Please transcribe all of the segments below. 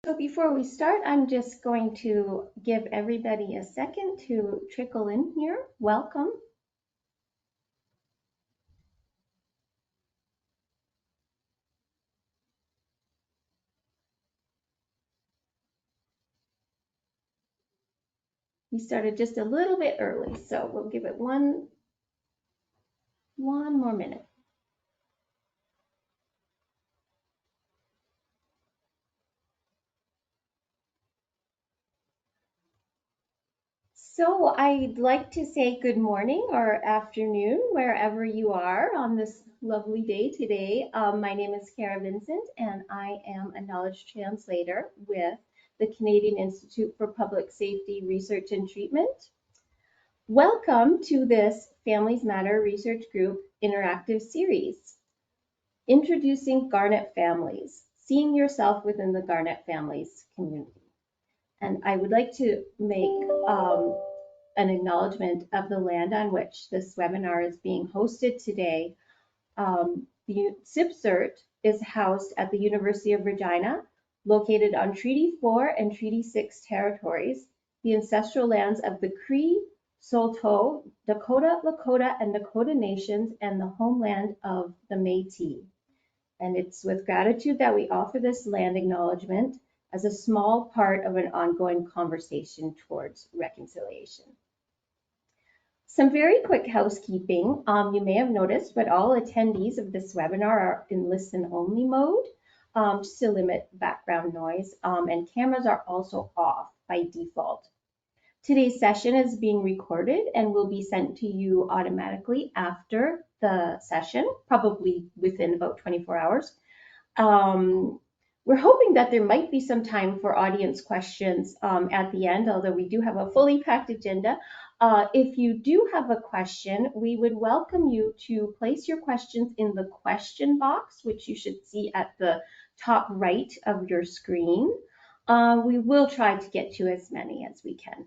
So before we start, I'm just going to give everybody a second to trickle in here. Welcome. We started just a little bit early, so we'll give it one more minute. So I'd like to say good morning or afternoon, wherever you are on this lovely day today. My name is Kara Vincent, and I am a knowledge translator with the Canadian Institute for Public Safety Research and Treatment. Welcome to this Families Matter Research Group interactive series, introducing Garnet Families, seeing yourself within the Garnet Families community. And I would like to make an acknowledgement of the land on which this webinar is being hosted today. The CIPCERT is housed at the University of Regina, located on Treaty 4 and Treaty 6 territories, the ancestral lands of the Cree, Saulteaux, Dakota, Lakota, and Nakota nations, and the homeland of the Métis. And it's with gratitude that we offer this land acknowledgement as a small part of an ongoing conversation towards reconciliation. Some very quick housekeeping. You may have noticed, but all attendees of this webinar are in listen-only mode, just to limit background noise, and cameras are also off by default. Today's session is being recorded and will be sent to you automatically after the session, probably within about 24 hours. We're hoping that there might be some time for audience questions at the end, although we do have a fully packed agenda. If you do have a question, we would welcome you to place your questions in the question box, which you should see at the top right of your screen. We will try to get to as many as we can.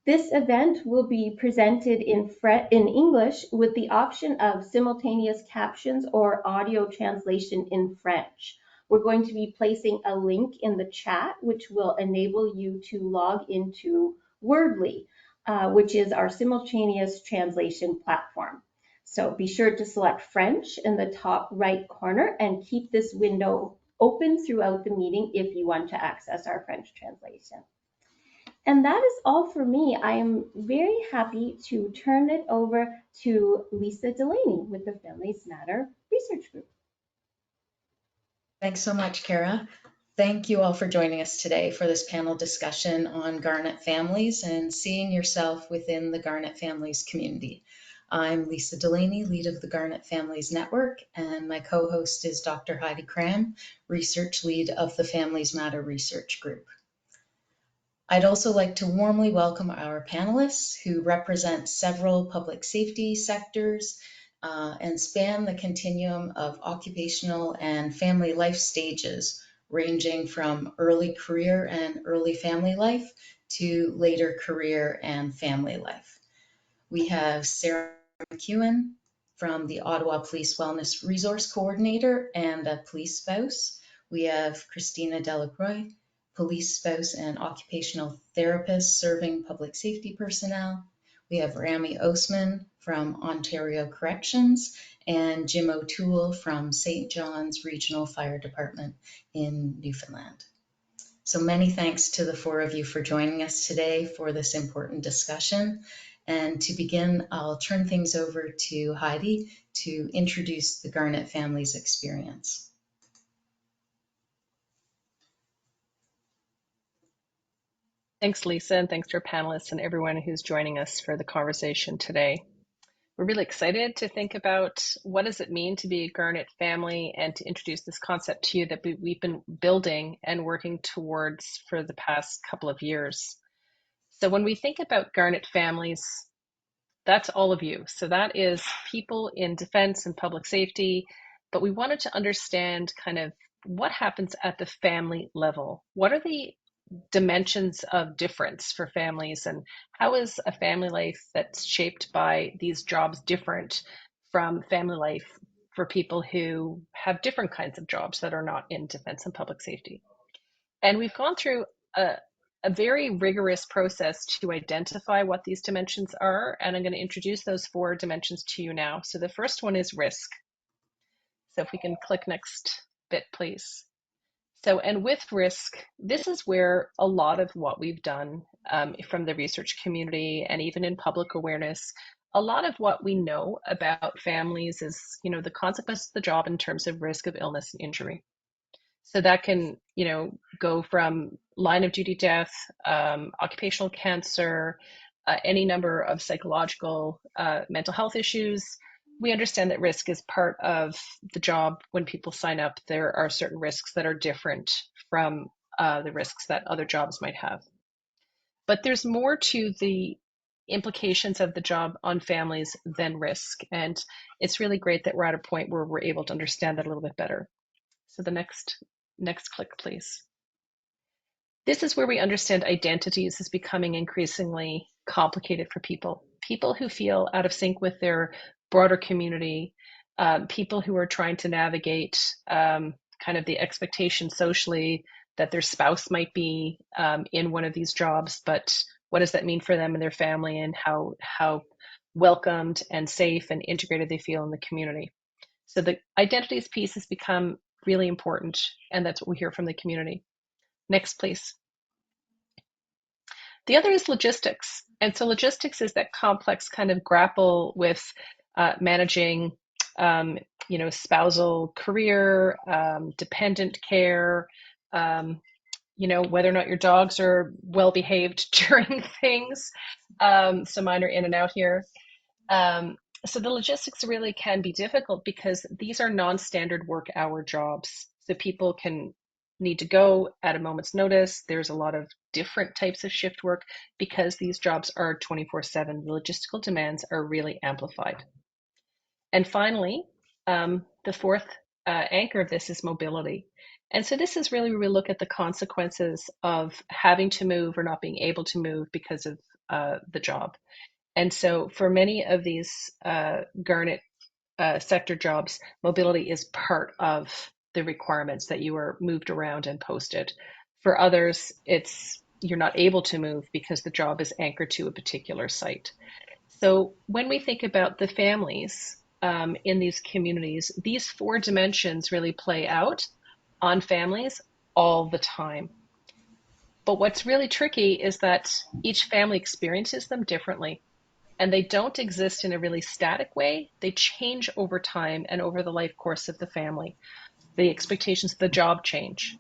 This event will be presented in English with the option of simultaneous captions or audio translation in French. We're going to be placing a link in the chat, which will enable you to log into Wordly, which is our simultaneous translation platform. So be sure to select French in the top right corner and keep this window open throughout the meeting if you want to access our French translation. And that is all for me. I am very happy to turn it over to Lisa Delaney with the Families Matter Research Group. Thanks so much, Kara. Thank you all for joining us today for this panel discussion on Garnet families and seeing yourself within the Garnet Families community. I'm Lisa Delaney, lead of the Garnet Families Network, and my co-host is Dr. Heidi Cram, research lead of the Families Matter Research Group. I'd also like to warmly welcome our panelists who represent several public safety sectors and span the continuum of occupational and family life stages, ranging from early career and early family life to later career and family life. We have Sarah McEwen from the Ottawa Police Wellness Resource Coordinator and a police spouse. We have Christina Delacroix, police spouse and occupational therapist serving public safety personnel. We have Rami Osman from Ontario Corrections and Jim O'Toole from St. John's Regional Fire Department in Newfoundland. So many thanks to the four of you for joining us today for this important discussion. And to begin, I'll turn things over to Heidi to introduce the Garnet Families experience. Thanks, Lisa, and thanks to our panelists and everyone who's joining us for the conversation today. We're really excited to think about what does it mean to be a Garnet family and to introduce this concept to you that we've been building and working towards for the past couple of years. So when we think about Garnet families, that's all of you. So that is people in defense and public safety, but we wanted to understand kind of what happens at the family level. What are the dimensions of difference for families, and how is a family life that's shaped by these jobs different from family life for people who have different kinds of jobs that are not in defense and public safety? And we've gone through a very rigorous process to identify what these dimensions are, and I'm going to introduce those 4 dimensions to you now. So the first one is risk. So if we can click next bit, please. So, and with risk, this is where a lot of what we've done from the research community and even in public awareness, a lot of what we know about families is, the consequence of the job in terms of risk of illness and injury. So that can, go from line of duty death, occupational cancer, any number of psychological, mental health issues. We understand that risk is part of the job. When people sign up, there are certain risks that are different from the risks that other jobs might have. But there's more to the implications of the job on families than risk. And it's really great that we're at a point where we're able to understand that a little bit better. So the next click, please. This is where we understand identities is becoming increasingly complicated for people. People who feel out of sync with their broader community, people who are trying to navigate kind of the expectation socially that their spouse might be in one of these jobs, but what does that mean for them and their family, and how welcomed and safe and integrated they feel in the community. So the identities piece has become really important, and that's what we hear from the community. Next, please. The other is logistics. And so logistics is that complex kind of grapple with managing, spousal career, dependent care, whether or not your dogs are well behaved during things. So mine are in and out here. Um, so the logistics really can be difficult because these are non-standard work hour jobs. So people can need to go at a moment's notice. There's a lot of different types of shift work because these jobs are 24/7. The logistical demands are really amplified. And finally, the fourth anchor of this is mobility. And so this is really where we look at the consequences of having to move or not being able to move because of the job. And so for many of these Garnet sector jobs, mobility is part of the requirements that you are moved around and posted. For others, it's you're not able to move because the job is anchored to a particular site. So when we think about the families in these communities, these 4 dimensions really play out on families all the time. But what's really tricky is that each family experiences them differently, and they don't exist in a really static way. They change over time and over the life course of the family. The expectations of the job change.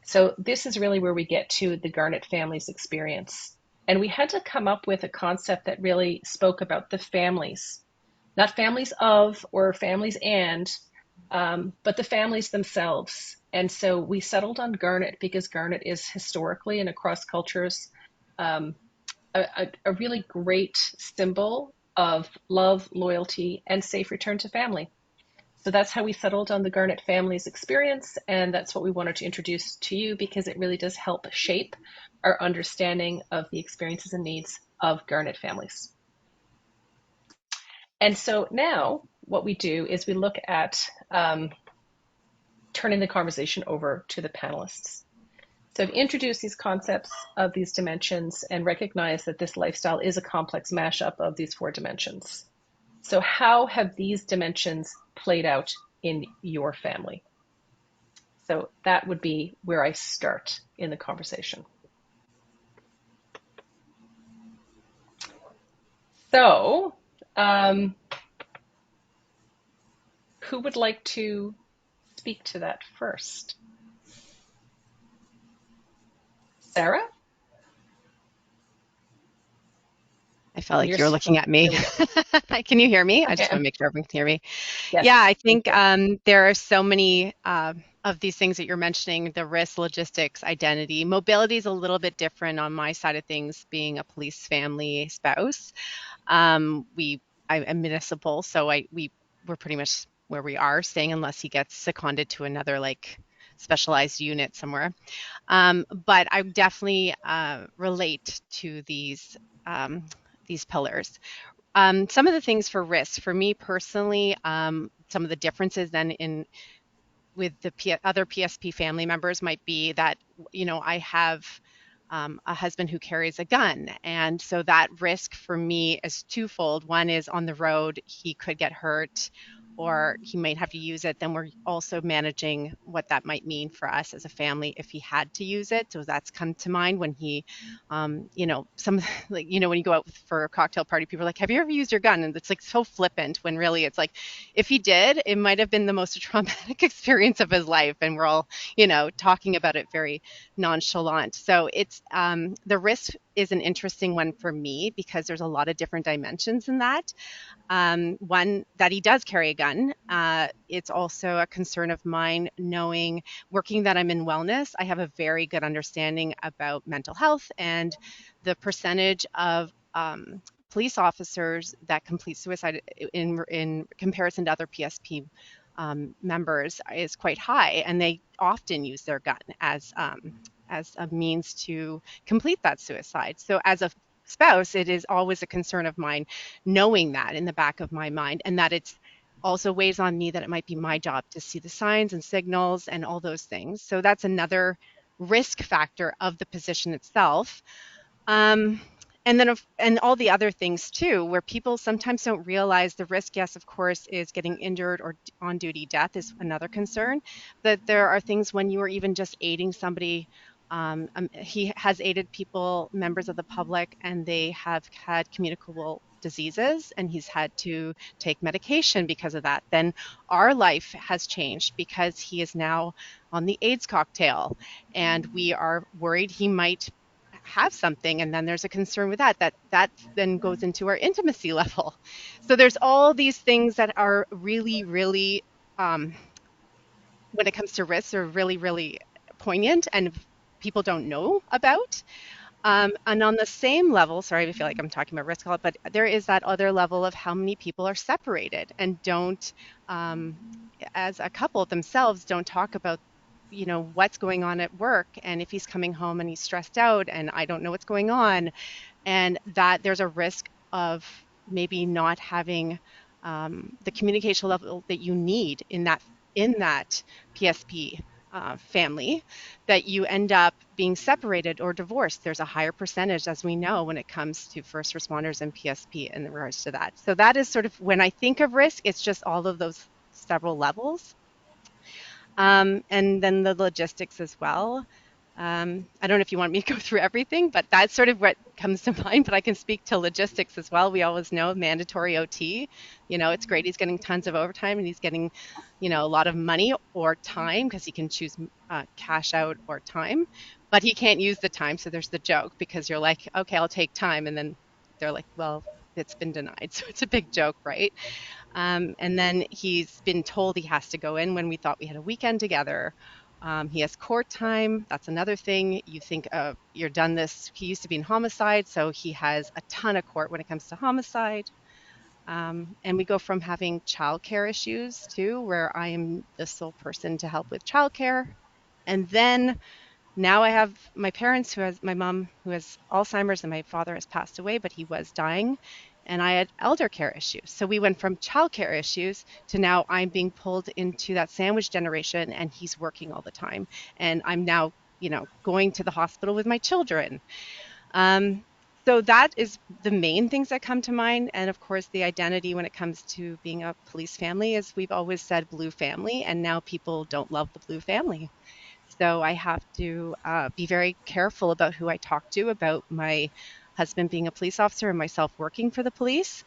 So this is really where we get to the Garnet families experience. And we had to come up with a concept that really spoke about the families, not families of or families and, but the families themselves. And so we settled on Garnet because Garnet is historically and across cultures um, a really great symbol of love, loyalty, and safe return to family. So that's how we settled on the Garnet Families experience, and that's what we wanted to introduce to you because it really does help shape our understanding of the experiences and needs of Garnet families. And so now what we do is we look at turning the conversation over to the panelists. So I've introduced these concepts of these dimensions and recognize that this lifestyle is a complex mashup of these 4 dimensions. So how have these dimensions played out in your family? So that would be where I start in the conversation. So who would like to speak to that first? Sarah? I felt And like you're, you were looking at me. there we go. Can you hear me? I I just want am. to make sure everyone can hear me. Yeah, Yes, I thank think you. there are so many of these things that you're mentioning, the risk, logistics, identity. Mobility is a little bit different on my side of things, being a police family spouse. I'm municipal, so we're pretty much where we are staying unless he gets seconded to another like specialized unit somewhere. But I definitely relate to these pillars. Some of the things for risk, for me personally, some of the differences then in with the other PSP family members might be that, I have a husband who carries a gun. And so that risk for me is twofold. One is on the road, he could get hurt or he might have to use it. Then we're also managing what that might mean for us as a family if he had to use it. So that's come to mind when he, some like, when you go out for a cocktail party, people are like, have you ever used your gun? And it's like so flippant when really it's like, if he did, it might have been the most traumatic experience of his life. And we're all, talking about it very nonchalant. So it's the risk is an interesting one for me because there's a lot of different dimensions in that. One, that he does carry a gun. It's also a concern of mine knowing, working that I'm in wellness, I have a very good understanding about mental health and the percentage of police officers that complete suicide in comparison to other PSP members is quite high, and they often use their gun as a means to complete that suicide. So as a spouse, it is always a concern of mine knowing that in the back of my mind, and that it's also weighs on me that it might be my job to see the signs and signals and all those things. So that's another risk factor of the position itself. Um, and then, and all the other things too, where people sometimes don't realize the risk. Yes, of course, is getting injured or on duty death is another concern. But there are things when you are even just aiding somebody. He has aided people, members of the public, and they have had communicable diseases, and he's had to take medication because of that. Then our life has changed because he is now on the AIDS cocktail, and we are worried he might have something, and then there's a concern with that then goes into our intimacy level. So there's all these things that are really, really when it comes to risks are really, really poignant and people don't know about. And on the same level, sorry, I feel like I'm talking about risk a lot, but there is that other level of how many people are separated and don't, um, as a couple themselves, don't talk about, what's going on at work. And if he's coming home and he's stressed out and I don't know what's going on, and that there's a risk of maybe not having the communication level that you need in that PSP family, that you end up being separated or divorced. There's a higher percentage, as we know, when it comes to first responders and PSP in regards to that. So that is sort of when I think of risk, it's just all of those several levels. And then the logistics as well. I don't know if you want me to go through everything, but that's sort of what comes to mind. But I can speak to logistics as well. We always know mandatory OT. It's great he's getting tons of overtime and he's getting, a lot of money or time because he can choose cash out or time, but he can't use the time. So there's the joke because you're like, okay, I'll take time. And then they're like, well, it's been denied. So it's a big joke, right? And then he's been told he has to go in when we thought we had a weekend together. He has court time. That's another thing. You think you're done this. He used to be in homicide, so he has a ton of court when it comes to homicide. And we go from having childcare issues too, where I am the sole person to help with childcare. And then now I have my parents who has my mom who has Alzheimer's and my father has passed away, but he was dying. And I had elder care issues. So we went from childcare issues to now I'm being pulled into that sandwich generation and he's working all the time. And I'm now, going to the hospital with my children. Um, so that is the main things that come to mind. And of course, the identity when it comes to being a police family is we've always said blue family, and now people don't love the blue family. So I have to be very careful about who I talk to about my husband being a police officer and myself working for the police.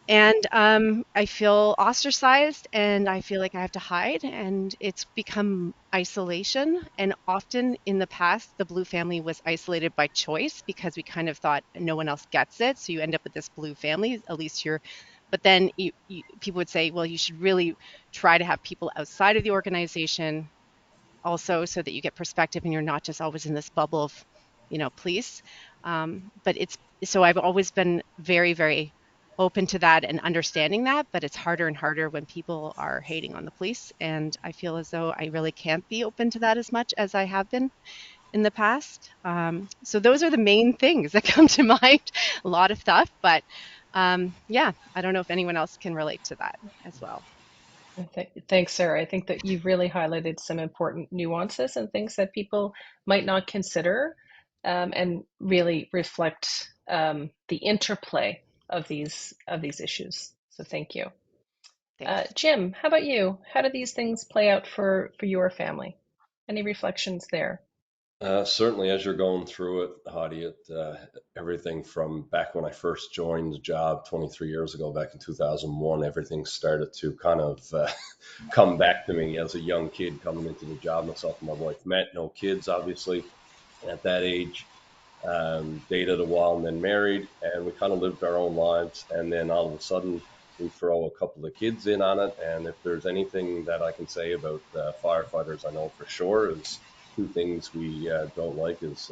And I feel ostracized and I feel like I have to hide, and it's become isolation. And often in the past, the blue family was isolated by choice because we kind of thought no one else gets it. So you end up with this blue family, at least you're, but then people would say, well, you should really try to have people outside of the organization also so that you get perspective and you're not just always in this bubble of, police. But it's so I've always been very, very open to that and understanding that, but it's harder and harder when people are hating on the police. And I feel as though I really can't be open to that as much as I have been in the past. So those are the main things that come to mind. A lot of stuff, but yeah, I don't know if anyone else can relate to that as well. Thanks, Sarah. I think that you've really highlighted some important nuances and things that people might not consider, and really reflect the interplay of these issues. So thank you. Thanks. Jim, how about you? How do these things play out for your family? Any reflections there? Certainly, as you're going through it, Hadi, everything from back when I first joined the job 23 years ago, back in 2001, everything started to kind of come back to me as a young kid coming into the job. Myself and my wife met, no kids, obviously, at that age. Dated a while and then married, and we kind of lived our own lives. And then all of a sudden, we throw a couple of kids in on it. And if there's anything that I can say about firefighters, I know for sure is two things we don't like is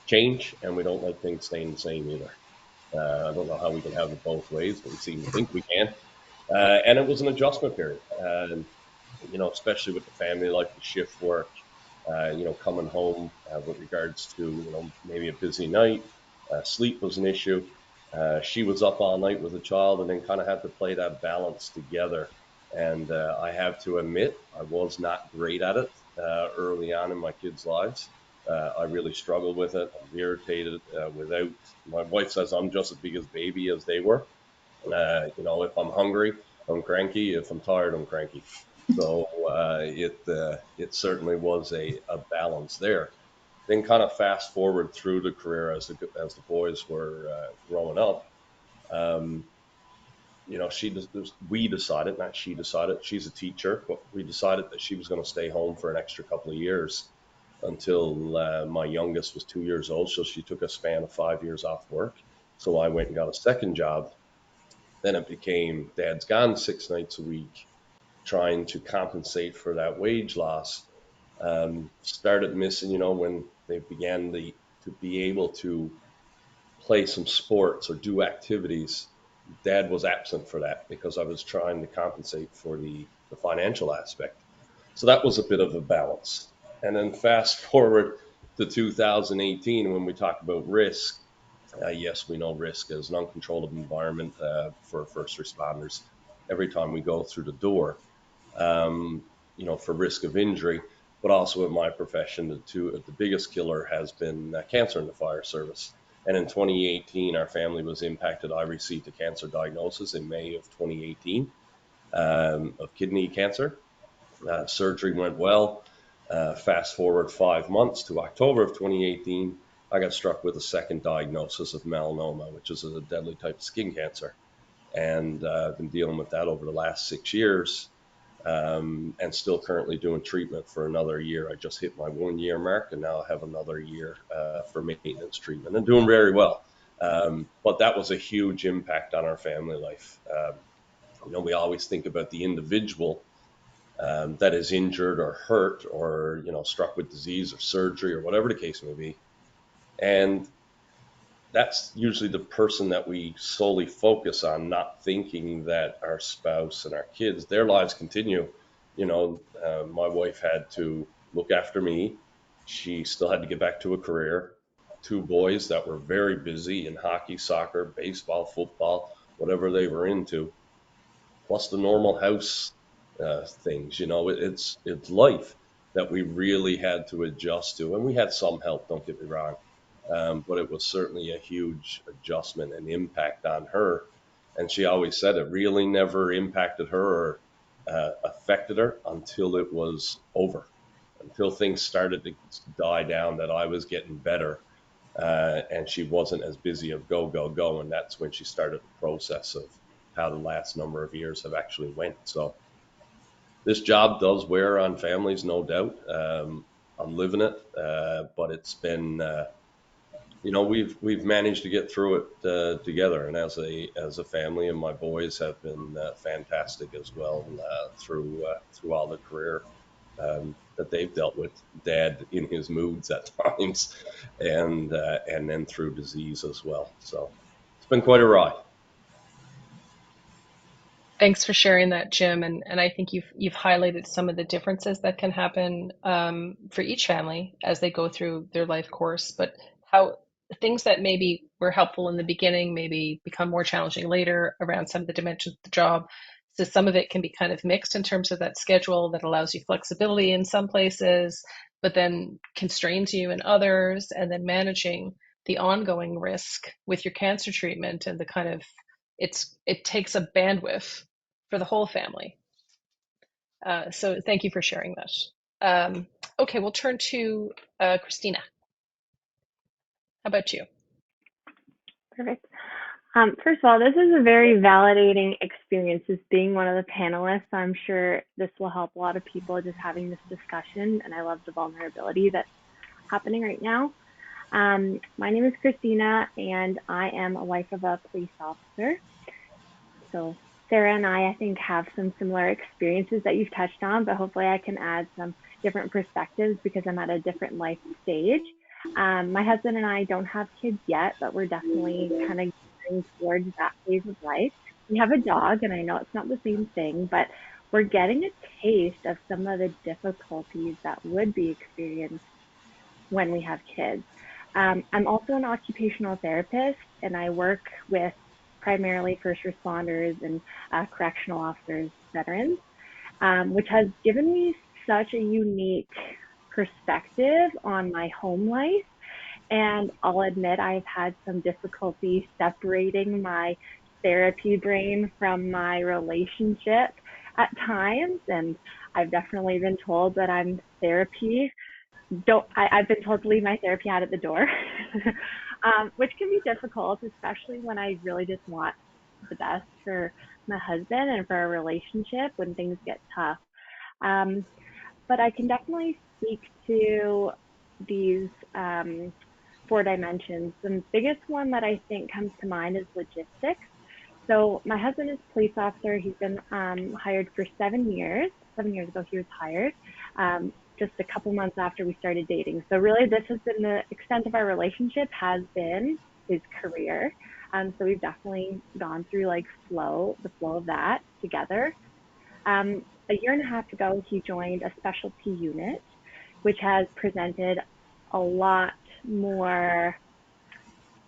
change, and we don't like things staying the same either. I don't know how we can have it both ways, but we seem to think we can. And it was an adjustment period. Especially with the family life, the shift work, coming home with regards to, maybe a busy night. Sleep was an issue. She was up all night with a child and then kind of had to play that balance together. And I have to admit, I was not great at it early on in my kids' lives. I really struggled with it. I was irritated without. My wife says I'm just as big as baby as they were. If I'm hungry, I'm cranky. If I'm tired, I'm cranky. So it certainly was a balance there. Then kind of fast forward through the career as the boys were growing up. Um, we decided, not she decided, she's a teacher, but we decided that she was going to stay home for an extra couple of years until my youngest was 2 years old. So she took a span of 5 years off work. So I went and got a second job. Then it became dad's gone 6 nights a week, trying to compensate for that wage loss. Started missing, when they began to be able to play some sports or do activities. Dad was absent for that because I was trying to compensate for the financial aspect. So that was a bit of a balance. And then fast forward to 2018 when we talk about risk. Yes, we know risk is an uncontrolled environment for first responders every time we go through the door, for risk of injury, but also in my profession, the biggest killer has been cancer in the fire service. And in 2018, our family was impacted. I received a cancer diagnosis in May of 2018 of kidney cancer. Surgery went well. Fast forward 5 months to October of 2018, I got struck with a second diagnosis of melanoma, which is a deadly type of skin cancer. And I've been dealing with that over the last 6 years, and still currently doing treatment for another year. I just hit my 1 year mark, and now I have another year for maintenance treatment and doing very well. But that was a huge impact on our family life. We always think about the individual that is injured or hurt or struck with disease or surgery or whatever the case may be, and that's usually the person that we solely focus on, not thinking that our spouse and our kids, their lives continue. My wife had to look after me. She still had to get back to a career. Two boys that were very busy in hockey, soccer, baseball, football, whatever they were into, plus the normal house things. It's life that we really had to adjust to, and we had some help. Don't get me wrong, but it was certainly a huge adjustment and impact on her. And she always said it really never impacted her or affected her until it was over, until things started to die down. That I was getting better. And she wasn't as busy of go go go, and that's when she started the process of how the last number of years have actually went. So this job does wear on families, no doubt. I'm living it, but it's been, we've managed to get through it together, and as a family, and my boys have been fantastic as well through all the career that they've dealt with. Dad in his moods at times, and then through disease as well. So it's been quite a ride. Thanks for sharing that, Jim. And I think you've highlighted some of the differences that can happen for each family as they go through their life course, but how things that maybe were helpful in the beginning maybe become more challenging later around some of the dimensions of the job. So some of it can be kind of mixed in terms of that schedule that allows you flexibility in some places, but then constrains you in others, and then managing the ongoing risk with your cancer treatment and the kind of it takes a bandwidth for the whole family. So thank you for sharing that. Okay, we'll turn to Christina. How about you? Perfect. First of all, this is a very validating experience as being one of the panelists. I'm sure this will help a lot of people just having this discussion, and I love the vulnerability that's happening right now. My name is Christina, and I am a wife of a police officer. So Sarah and I think, have some similar experiences that you've touched on, but hopefully I can add some different perspectives because I'm at a different life stage. My husband and I don't have kids yet, but we're definitely kind of getting towards that phase of life. We have a dog, and I know it's not the same thing, but we're getting a taste of some of the difficulties that would be experienced when we have kids. I'm also an occupational therapist, and I work with primarily first responders and correctional officers, veterans, which has given me such a unique perspective on my home life. And I'll admit I've had some difficulty separating my therapy brain from my relationship at times. And I've definitely been told that I'm therapy. I've been told to leave my therapy out at the door, which can be difficult, especially when I really just want the best for my husband and for our relationship when things get tough. But I can definitely speak to these 4 dimensions. The biggest one that I think comes to mind is logistics. So my husband is a police officer. He's been hired for 7 years. 7 years ago, he was hired, just a couple months after we started dating. So really, this has been the extent of our relationship, has been his career. So we've definitely gone through like the flow of that together. A year and a half ago, he joined a specialty unit, which has presented a lot more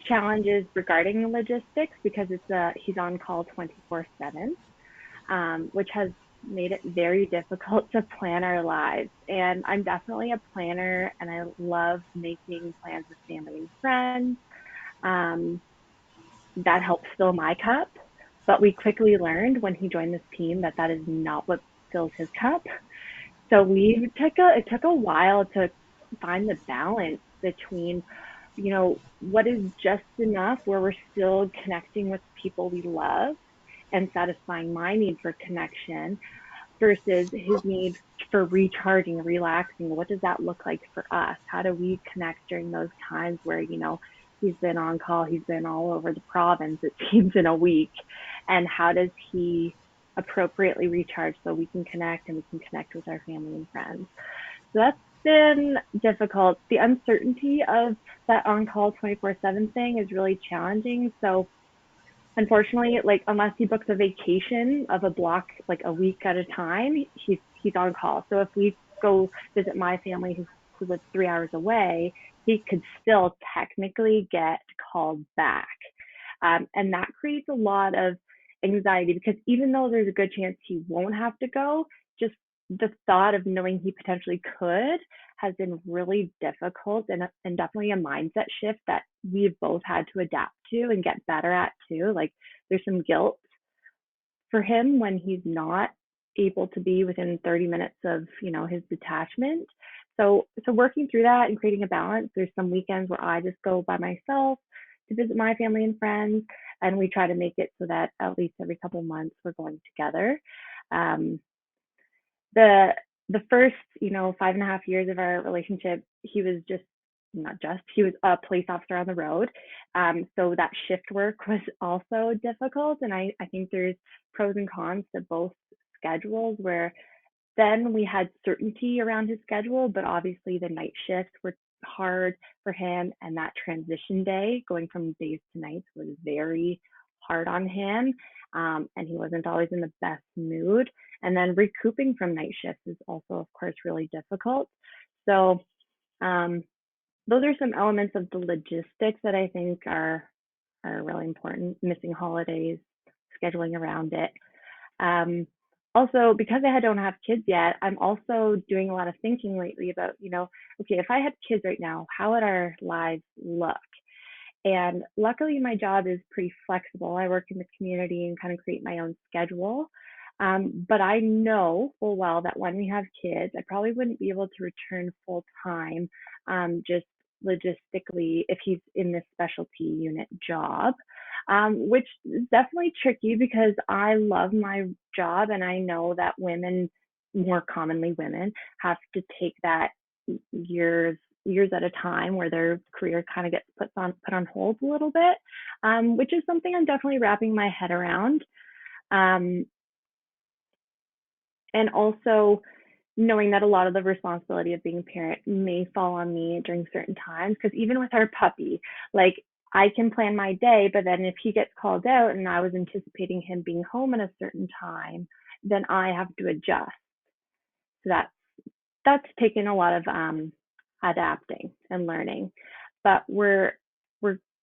challenges regarding the logistics because he's on call 24/7, which has made it very difficult to plan our lives. And I'm definitely a planner, and I love making plans with family and friends. That helps fill my cup. But we quickly learned when he joined this team that that is not what fills his cup. So it took a while to find the balance between, what is just enough where we're still connecting with people we love and satisfying my need for connection versus his need for recharging, relaxing. What does that look like for us? How do we connect during those times where, he's been on call, he's been all over the province, it seems, in a week? And how does he appropriately recharge so we can connect and we can connect with our family and friends? So that's been difficult. The uncertainty of that on call 24/7 thing is really challenging. So unfortunately, like unless he books a vacation of a block, like a week at a time, he's on call. So if we go visit my family who lives 3 hours away, he could still technically get called back. And that creates a lot of anxiety because even though there's a good chance he won't have to go, just the thought of knowing he potentially could has been really difficult and definitely a mindset shift that we've both had to adapt to and get better at too. Like there's some guilt for him when he's not able to be within 30 minutes of, his detachment. So working through that and creating a balance, there's some weekends where I just go by myself to visit my family and friends, and we try to make it so that at least every couple of months we're going together. The first 5.5 years of our relationship, he was he was a police officer on the road, so that shift work was also difficult, and I think there's pros and cons to both schedules, where then we had certainty around his schedule, but obviously the night shifts were hard for him, and that transition day going from days to nights was very hard on him, and he wasn't always in the best mood. And then recouping from night shifts is also, of course, really difficult. So those are some elements of the logistics that I think are really important. Missing holidays, scheduling around it. Um, Also, because I don't have kids yet, I'm also doing a lot of thinking lately about, okay, if I had kids right now, how would our lives look? And luckily, my job is pretty flexible. I work in the community and kind of create my own schedule. But I know full well that when we have kids, I probably wouldn't be able to return full time, just logistically, if he's in this specialty unit job, which is definitely tricky because I love my job and I know that women, more commonly women, have to take that years at a time where their career kind of gets put on hold a little bit, which is something I'm definitely wrapping my head around. Um, and also knowing that a lot of the responsibility of being a parent may fall on me during certain times, because even with our puppy, like I can plan my day, but then if he gets called out and I was anticipating him being home at a certain time, then I have to adjust. So that's taken a lot of adapting and learning. But we're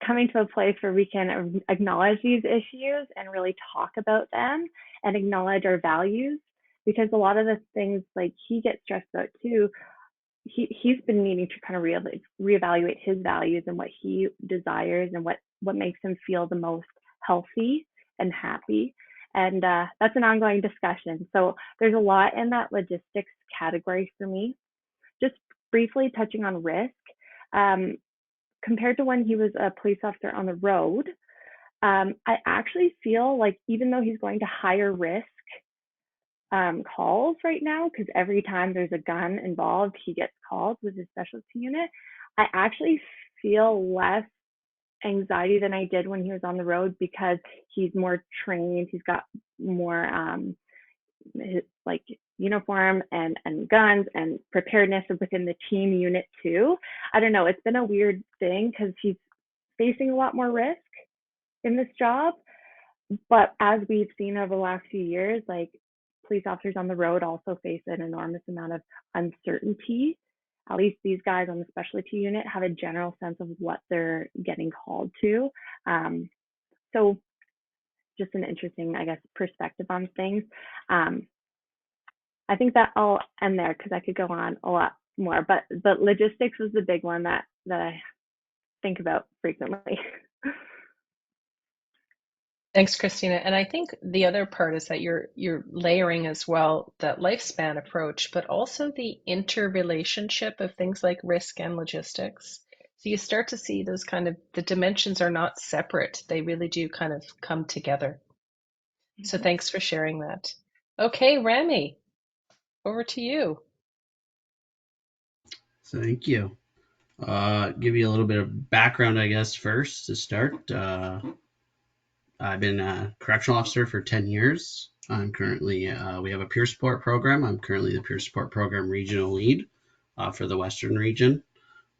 coming to a place where we can acknowledge these issues and really talk about them and acknowledge our values, because a lot of the things, like, he gets stressed out too. He's been needing to kind of reevaluate his values and what he desires and what makes him feel the most healthy and happy. And that's an ongoing discussion. So there's a lot in that logistics category for me. Just briefly touching on risk, um, compared to when he was a police officer on the road, I actually feel like even though he's going to higher risk calls right now, because every time there's a gun involved, he gets called with his specialty unit, I actually feel less anxiety than I did when he was on the road, because he's more trained, he's got more like uniform and guns and preparedness within the team unit too. I don't know, it's been a weird thing because he's facing a lot more risk in this job. But as we've seen over the last few years, like, police officers on the road also face an enormous amount of uncertainty. At least these guys on the specialty unit have a general sense of what they're getting called to. So just an interesting, I guess, perspective on things. Um, I think that I'll end there because I could go on a lot more, but logistics was the big one that I think about frequently. Thanks, Christina. And I think the other part is that you're layering as well that lifespan approach, but also the interrelationship of things like risk and logistics. So you start to see those kind of, the dimensions are not separate. They really do kind of come together. So thanks for sharing that. Okay, Rami, over to you. Thank you. Give you a little bit of background, I guess, first to start. I've been a correctional officer for 10 years. I'm currently, we have a peer support program. I'm currently the peer support program regional lead for the Western region.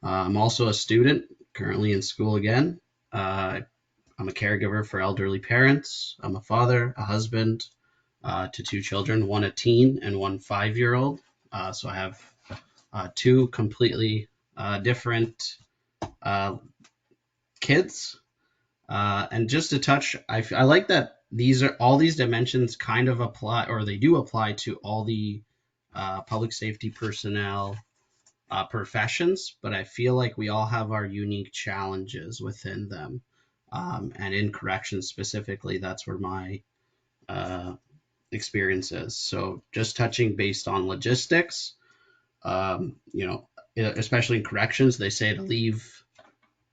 I'm also a student, currently in school again. I'm a caregiver for elderly parents. I'm a father, a husband to two children, one a teen and one 5-year-old. So I have two completely different kids. And just to touch, I like that all these dimensions kind of apply, or they do apply to all the public safety personnel professions, but I feel like we all have our unique challenges within them. And in corrections specifically, that's where my uh, experience is. So just touching based on logistics, you know, especially in corrections, they say to leave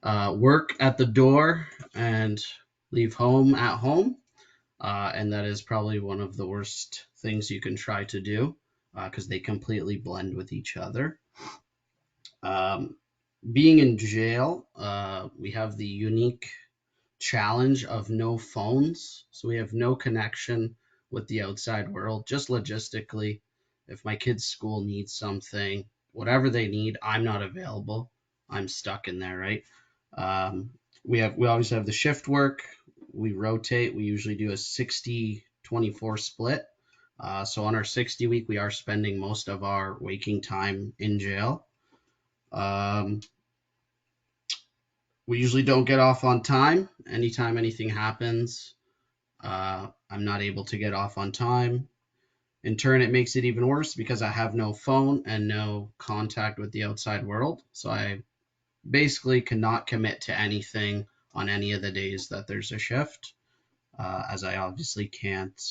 work at the door and leave home at home. And that is probably one of the worst things you can try to do because they completely blend with each other. Um, Being in jail, we have the unique challenge of no phones. So we have no connection with the outside world, just logistically. If my kid's school needs something, whatever they need, I'm not available. I'm stuck in there, right? Um, we always have the shift work. We rotate. We usually do a 60-24 split. So on our 60 week, we are spending most of our waking time in jail. We usually don't get off on time. Anytime anything happens, I'm not able to get off on time. In turn, it makes it even worse because I have no phone and no contact with the outside world. So I basically cannot commit to anything on any of the days that there's a shift, as I obviously can't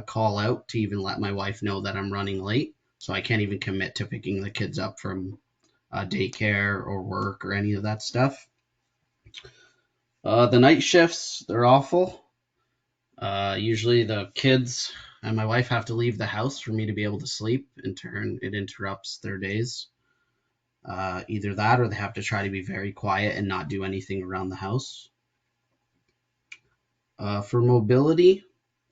call out to even let my wife know that I'm running late. So I can't even commit to picking the kids up from daycare or work or any of that stuff. The night shifts, they're awful. Usually the kids and my wife have to leave the house for me to be able to sleep. In turn, it interrupts their days. Either that or they have to try to be very quiet and not do anything around the house. For mobility,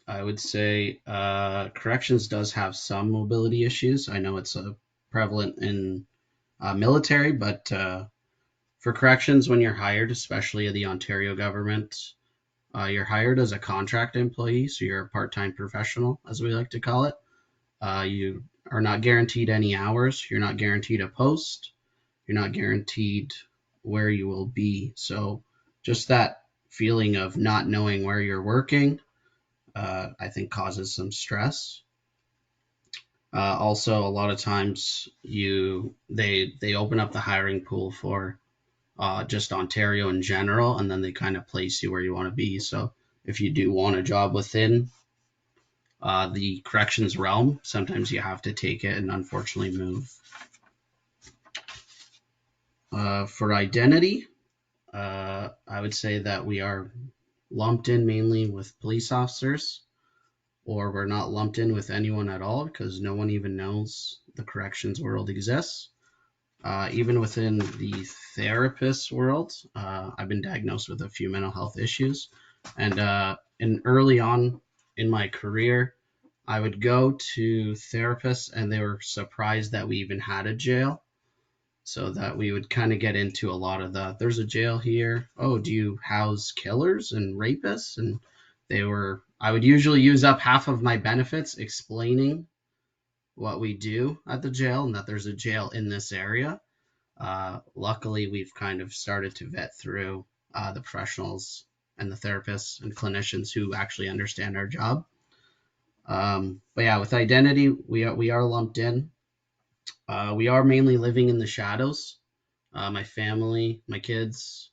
I would say corrections does have some mobility issues. I know it's prevalent in military, but for corrections, when you're hired, especially the Ontario government, you're hired as a contract employee, so you're a part-time professional, as we like to call it. You are not guaranteed any hours. You're not guaranteed a post. You're not guaranteed where you will be. So just that feeling of not knowing where you're working, I think causes some stress. Also, a lot of times they open up the hiring pool for just Ontario in general, and then they kind of place you where you want to be. So if you do want a job within the corrections realm, sometimes you have to take it and unfortunately move. For identity, I would say that we are lumped in mainly with police officers, or we're not lumped in with anyone at all because no one even knows the corrections world exists. Even within the therapist world, I've been diagnosed with a few mental health issues. And early on in my career, I would go to therapists and they were surprised that we even had a jail. So that we would kind of get into a lot of there's a jail here. Oh, do you house killers and rapists? And I would usually use up half of my benefits explaining what we do at the jail and that there's a jail in this area. Luckily, we've kind of started to vet through the professionals and the therapists and clinicians who actually understand our job. But yeah, with identity, we are lumped in. We are mainly living in the shadows. My family, my kids,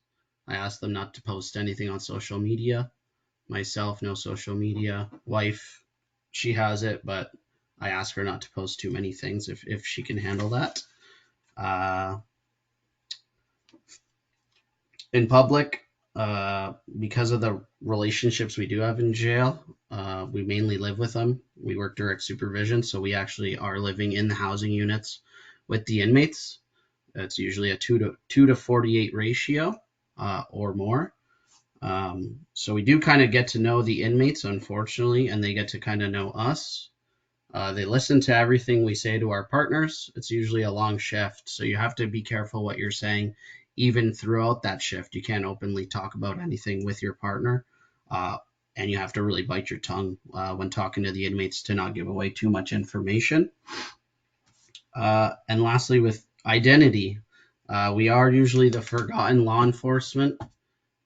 I ask them not to post anything on social media. Myself, no social media. Wife, she has it, but I ask her not to post too many things if she can handle that. In public, because of the relationships we do have in jail, we mainly live with them. We work direct supervision, so we actually are living in the housing units with the inmates. It's usually a 2 to 48 ratio or more. So we do kind of get to know the inmates, unfortunately, and they get to kind of know us. They listen to everything we say to our partners. It's usually a long shift, so you have to be careful what you're saying even throughout that shift. You can't openly talk about anything with your partner, and you have to really bite your tongue when talking to the inmates to not give away too much information. And lastly, with identity, we are usually the forgotten law enforcement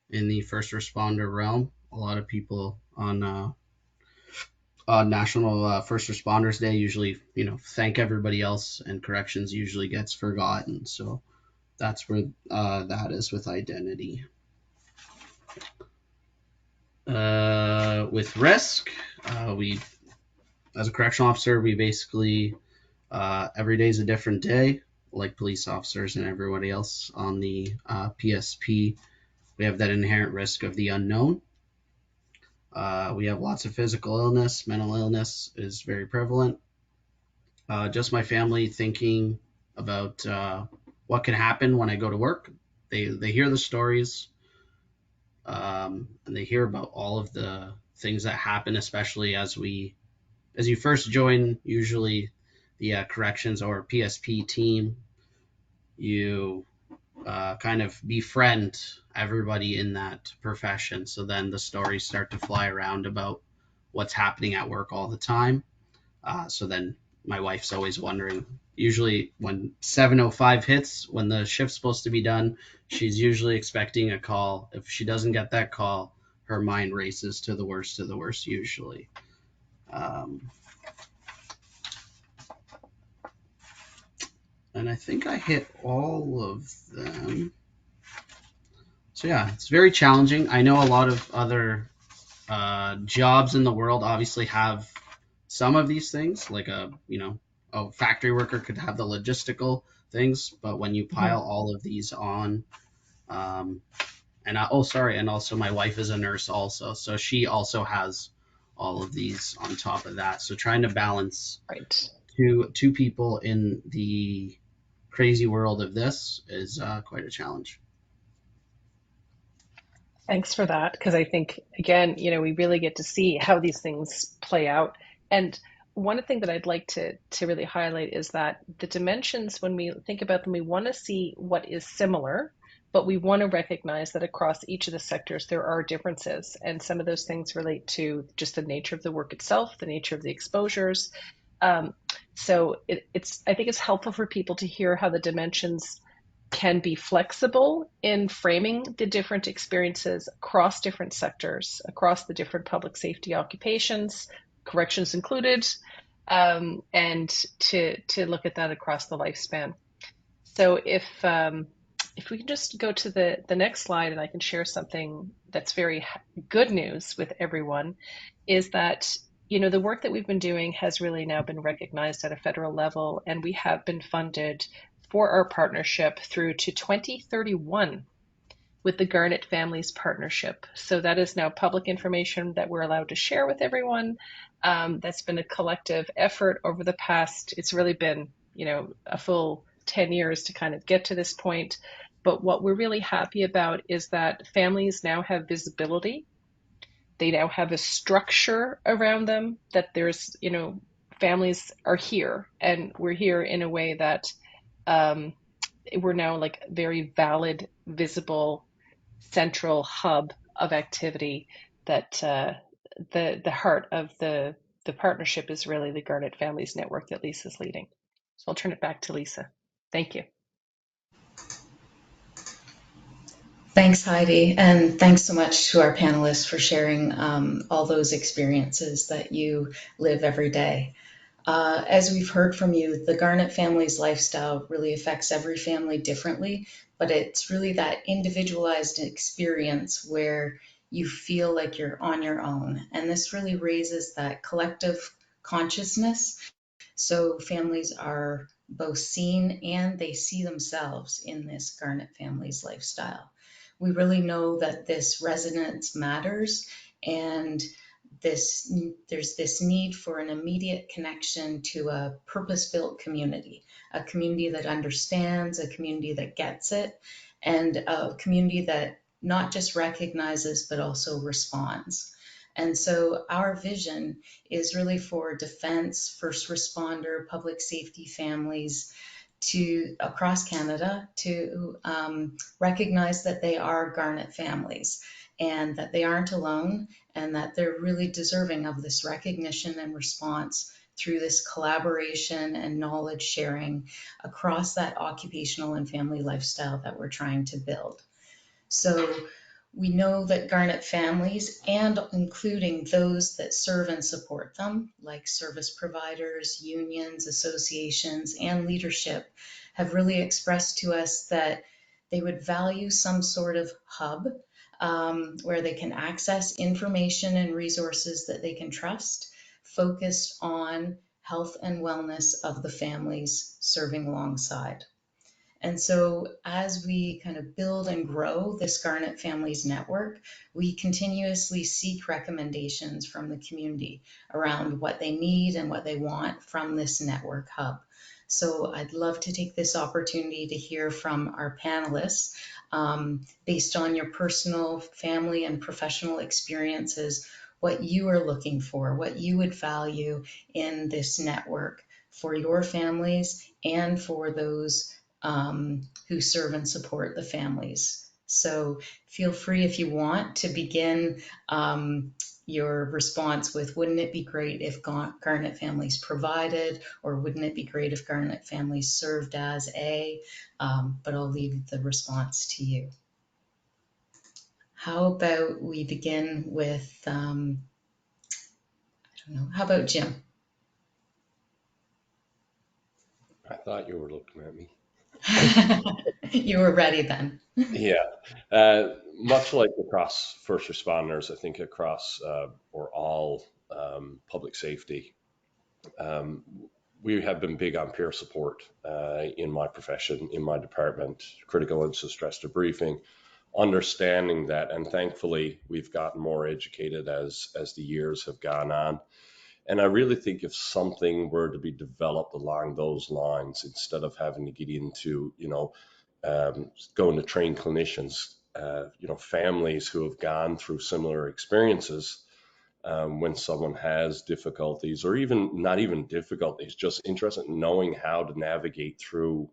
in the first responder realm. A lot of people on National First Responders Day usually, thank everybody else, and corrections usually gets forgotten. So that's where that is with identity. With risk, we, as a correctional officer, we basically every day is a different day, like police officers and everybody else on the PSP. We have that inherent risk of the unknown. We have lots of physical illness. Mental illness is very prevalent. Just my family thinking about what can happen when I go to work. They hear the stories, and they hear about all of the things that happen, especially as you first join, usually the corrections or PSP team. You kind of befriend everybody in that profession. So then the stories start to fly around about what's happening at work all the time. So then my wife's always wondering, usually when 7:05 hits, when the shift's supposed to be done, she's usually expecting a call. If she doesn't get that call, her mind races to the worst usually. And I think I hit all of them. So yeah, it's very challenging. I know a lot of other jobs in the world obviously have some of these things, like a factory worker could have the logistical things, but when you pile all of these on, and also my wife is a nurse also, so she also has all of these on top of that. So trying to balance Right. two people in the crazy world of this is quite a challenge. Thanks for that, because I think, again, we really get to see how these things play out. And one thing that I'd like to really highlight is that the dimensions, when we think about them, we want to see what is similar, but we want to recognize that across each of the sectors, there are differences. And some of those things relate to just the nature of the work itself, the nature of the exposures. So I think it's helpful for people to hear how the dimensions can be flexible in framing the different experiences across different sectors, across the different public safety occupations, corrections included, and to look at that across the lifespan. So if we can just go to the next slide, and I can share something that's very good news with everyone, is that the work that we've been doing has really now been recognized at a federal level, and we have been funded for our partnership through to 2031 with the Garnet Families Partnership. So that is now public information that we're allowed to share with everyone. That's been a collective effort over the past, it's really been, a full 10 years to kind of get to this point. But what we're really happy about is that families now have visibility. They now have a structure around them, that there's, families are here, and we're here in a way that we're now like very valid, visible, central hub of activity, that the heart of the partnership is really the Garnet Families Network that Lisa's leading. So I'll turn it back to Lisa. Thank you. Thanks, Heidi, and thanks so much to our panelists for sharing all those experiences that you live every day. As we've heard from you, the Garnet Families lifestyle really affects every family differently, but it's really that individualized experience where you feel like you're on your own. And this really raises that collective consciousness. So families are both seen and they see themselves in this Garnet Families lifestyle. We really know that this resonance matters, and there's this need for an immediate connection to a purpose-built community, a community that understands, a community that gets it, and a community that not just recognizes but also responds. And so our vision is really for defense, first responder, public safety families across Canada to recognize that they are Garnet families, and that they aren't alone, and that they're really deserving of this recognition and response through this collaboration and knowledge sharing across that occupational and family lifestyle that we're trying to build. So we know that Garnet families, and including those that serve and support them, like service providers, unions, associations, and leadership, have really expressed to us that they would value some sort of hub where they can access information and resources that they can trust, focused on health and wellness of the families serving alongside. And so as we kind of build and grow this Garnet Families Network, we continuously seek recommendations from the community around what they need and what they want from this network hub. So I'd love to take this opportunity to hear from our panelists, based on your personal, family, and professional experiences, what you are looking for, what you would value in this network for your families and for those who serve and support the families. So feel free, if you want, to begin your response with, wouldn't it be great if Garnet Families provided, or wouldn't it be great if Garnet Families served as a, but I'll leave the response to you. How about we begin with, I don't know, how about Jim? I thought you were looking at me. You were ready then. Yeah. Much like across first responders, I think across or all public safety, um, we have been big on peer support in my profession, in my department, critical incident stress debriefing, understanding that, and thankfully we've gotten more educated as the years have gone on. And I really think if something were to be developed along those lines, instead of having to get into, going to train clinicians, families who have gone through similar experiences, when someone has difficulties, or even not even difficulties, just interested in knowing how to navigate through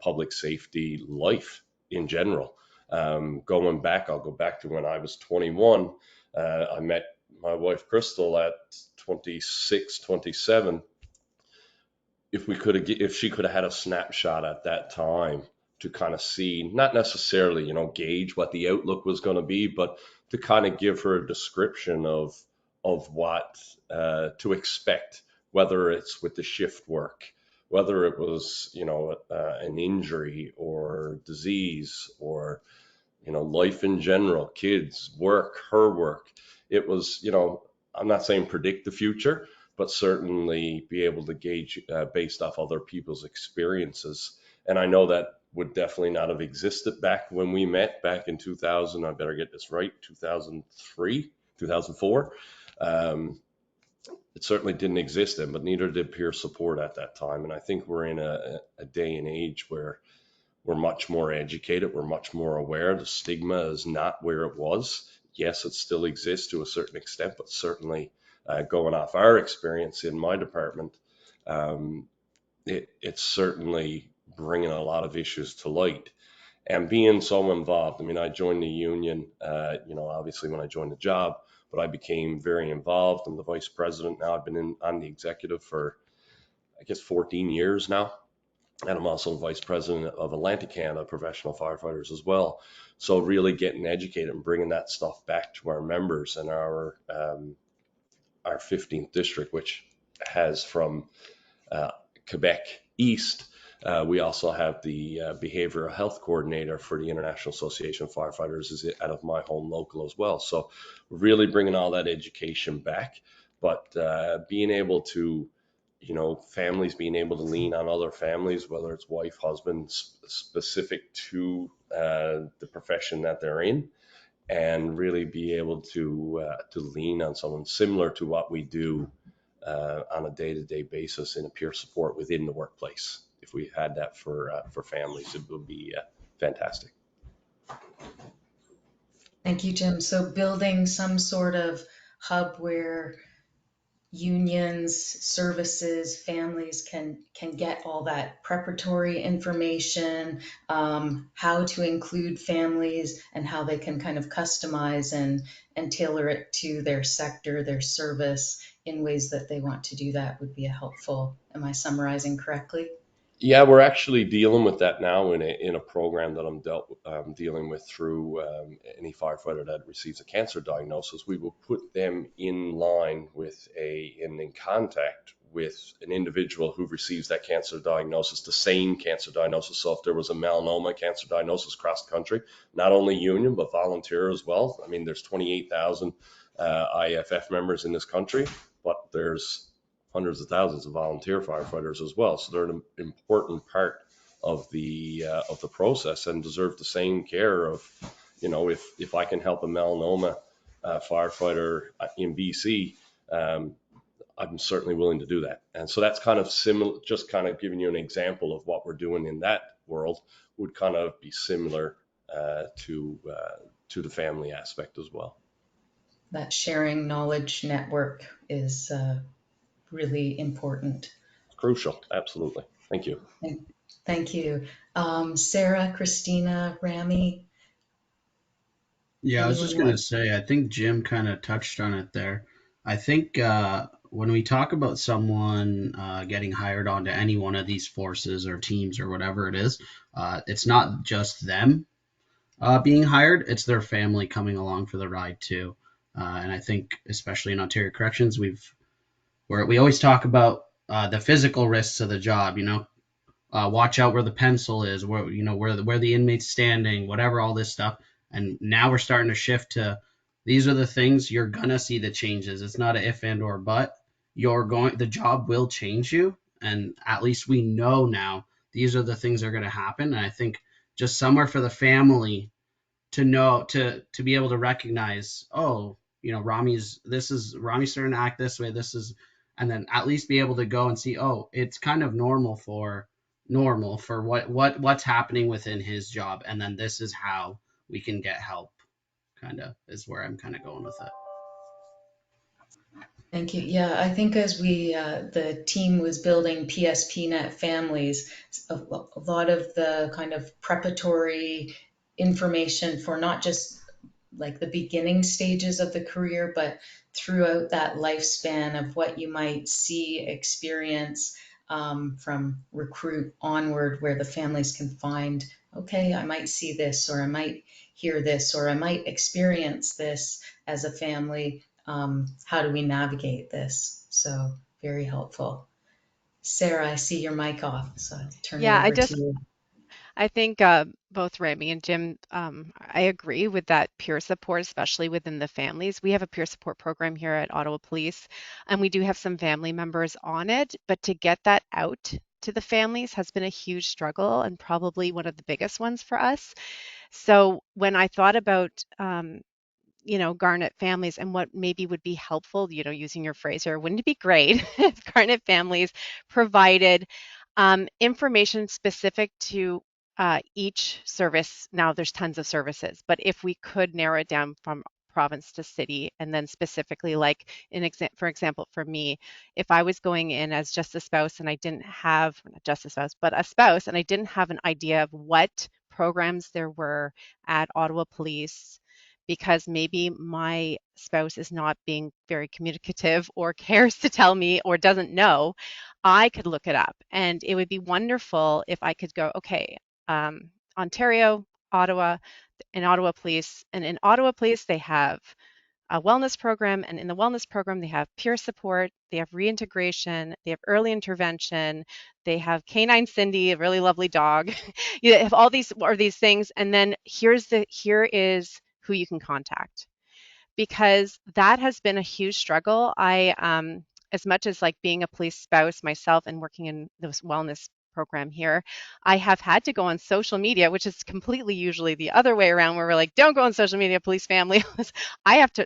public safety life in general. Going back, I'll go back to when I was 21. I met my wife Crystal at 26, 27. If she could have had a snapshot at that time to kind of see, not necessarily, gauge what the outlook was going to be, but to kind of give her a description of what to expect, whether it's with the shift work, whether it was, an injury or disease, or life in general, kids, work, her work. It was, I'm not saying predict the future, but certainly be able to gauge based off other people's experiences. And I know that would definitely not have existed back when we met back in 2000. I better get this right, 2003, 2004. It certainly didn't exist then, but neither did peer support at that time. And I think we're in a day and age where we're much more educated. We're much more aware. The stigma is not where it was. Yes, it still exists to a certain extent, but certainly going off our experience in my department, it's certainly bringing a lot of issues to light. And being so involved, I mean, I joined the union, obviously when I joined the job, but I became very involved. I'm the vice president now. I've been on the executive for, I guess, 14 years now. And I'm also vice president of Atlantic Canada Professional Firefighters as well. So really getting educated and bringing that stuff back to our members and our 15th district, which has from uh, Quebec East. We also have the behavioral health coordinator for the International Association of Firefighters is out of my home local as well. So really bringing all that education back, but being able to, families being able to lean on other families, whether it's wife, husband, specific to the profession that they're in, and really be able to lean on someone similar to what we do on a day-to-day basis in a peer support within the workplace. If we had that for families, it would be fantastic. Thank you, Jim. So building some sort of hub where unions, services, families can get all that preparatory information, how to include families, and how they can kind of customize and tailor it to their sector, their service in ways that they want to do that would be a helpful. Am I summarizing correctly? Yeah, we're actually dealing with that now in a program that I'm dealing with through any firefighter that receives a cancer diagnosis. We will put them in line with in contact with an individual who receives that cancer diagnosis, the same cancer diagnosis. So if there was a melanoma cancer diagnosis across the country, not only union but volunteer as well. I mean, there's 28,000 IFF members in this country, but there's hundreds of thousands of volunteer firefighters as well. So they're an important part of the process and deserve the same care of, if I can help a melanoma firefighter in BC, I'm certainly willing to do that. And so that's kind of similar, just kind of giving you an example of what we're doing in that world would kind of be similar to the family aspect as well. That sharing knowledge network is really important. Crucial, absolutely. Thank you. Thank you. Sarah, Christina, Rami. Yeah, I was just Anyone going to want? say, I think Jim kind of touched on it there. I think when we talk about someone getting hired onto any one of these forces or teams or whatever it is, it's not just them. being hired, it's their family coming along for the ride too. And I think, especially in Ontario Corrections, we always talk about the physical risks of the job. Watch out where the pencil is, where the inmate's standing, whatever, all this stuff. And now we're starting to shift to these are the things you're gonna see the changes. It's not a if and or but. The job will change you, and at least we know now these are the things that are gonna happen. And I think just somewhere for the family to know to be able to recognize, oh, Rami's starting to act this way, and then at least be able to go and see, oh, it's kind of normal for what's happening within his job, and then this is how we can get help, kind of is where I'm kind of going with it. Thank you. Yeah, I think as the team was building PSPnet families, a lot of the kind of preparatory information for not just like the beginning stages of the career, but throughout that lifespan of what you might see, experience from recruit onward, where the families can find, okay, I might see this, or I might hear this, or I might experience this as a family. How do we navigate this? So very helpful. Sarah, I see your mic off, so I'll turn it Yeah, over to you. I think both Remy and Jim, I agree with that peer support, especially within the families. We have a peer support program here at Ottawa Police, and we do have some family members on it, but to get that out to the families has been a huge struggle and probably one of the biggest ones for us. So when I thought about Garnet families and what maybe would be helpful, using your phrase here, wouldn't it be great if Garnet families provided information specific to each service? Now, there's tons of services, but if we could narrow it down from province to city, and then specifically, like for example, for me, if I was going in as just a spouse and I didn't have, not just a spouse, but a spouse, and I didn't have an idea of what programs there were at Ottawa Police, because maybe my spouse is not being very communicative or cares to tell me or doesn't know, I could look it up. And it would be wonderful if I could go, okay, Ontario, Ottawa, in Ottawa Police, and in Ottawa Police, they have a wellness program, and in the wellness program, they have peer support, they have reintegration, they have early intervention, they have Canine Cindy, a really lovely dog. You have all these things, and then here is who you can contact, because that has been a huge struggle. As much as like being a police spouse myself and working in this wellness program here, I have had to go on social media, which is completely usually the other way around, where we're like, don't go on social media, police family.